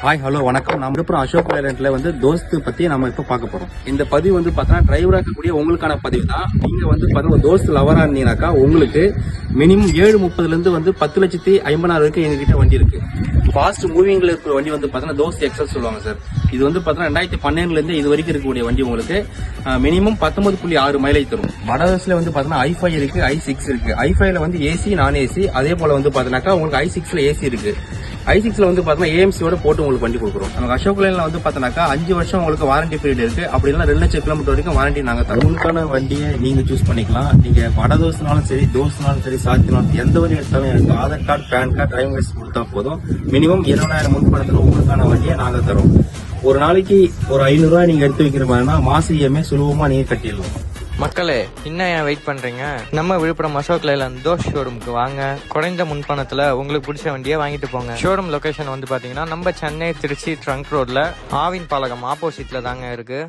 Hi hello வணக்கம். நம்ம அப்புறம் அசோக் லேலண்ட்ல தோஸ்து பத்தி நம்ம இப்ப பார்க்க போறோம். இந்த பதிவு பார்த்தா டிரைவரா இருக்கக்கூடிய உங்களுக்கான பதிவு தான். நீங்க பார்த்தா ஒரு தோஸ்து லவரா இருந்தீங்கன்னாக்கா உங்களுக்கு மினிமம் 7:30ல இருந்து 10,50,000 வரைக்கும் எங்ககிட்ட வண்டி இருக்கு. ஃபாஸ்ட் மூவிங்ல இருக்கிற வண்டி பார்த்தா தோஸ்து எக்ஸல் சொல்லுவாங்க சார். இது பார்த்தா 2012ல இருந்து இது வரைக்கும் இருக்கக்கூடிய வண்டி உங்களுக்கு மினிமம் 19.6 மைலேஜ் தரும். வடவர்ஸ்ல பார்த்தா i5 இருக்கு, i6 இருக்கு. i5ல ஏசி நான் ஏசி, அதே போல பாத்தீங்கன்னாக்கா உங்களுக்கு i6ல ஏசி இருக்கு. i6ல பாத்தீங்கன்னா ஏஎம்சியோட போட்டு உங்களுக்கு வண்டி கொடுக்குறோம். நமக்கு அசோக் லேலண்ட்ல பாத்தீங்கன்னாக்கா 5 வருஷம் உங்களுக்கு வாரண்டி பீரியட் இருக்கு. அப்படி இல்லைன்னா 2 லட்சம் கிலோமீட்டர் வரைக்கும் வாரண்டி நாங்க தரோம். உங்களுக்கான வண்டியை நீங்க சூஸ் பண்ணிக்கலாம். நீங்க வட தோஸ்னாலும் சரி, தோஸ்னாலும் சரி, சாத்தினாலும் எந்த வண்டி எடுத்தாலும் எனக்கு Aadhaar card, PAN card, driving licence கொடுத்தா போதும். மினிமம் 20,000 முன்பணத்துல உங்களுக்கான வண்டியை நாங்க தரோம். ஒரு நாளைக்கு ஒரு 500 ரூபாய் நீங்க எடுத்து வைக்கிற மாதிரினா மாச இஎம்ஐ சுலபமா நீங்க கட்டிடலாம். மக்களே, இன்னும் ஏன் வெயிட் பண்றீங்க? நம்ம விழுப்புரம் அசோக் லேலண்ட் தோஸ் ஷோரூமுக்கு வாங்க. குறைந்த முன்பணத்துல உங்களுக்கு பிடிச்ச வண்டியை வாங்கிட்டு போங்க. ஷோரூம் லொகேஷன் பாத்தீங்கன்னா நம்ம சென்னை திருச்சி ட்ரங்க் ரோட்ல ஆவின் பாலகம் ஆப்போசிட்ல தாங்க இருக்கு.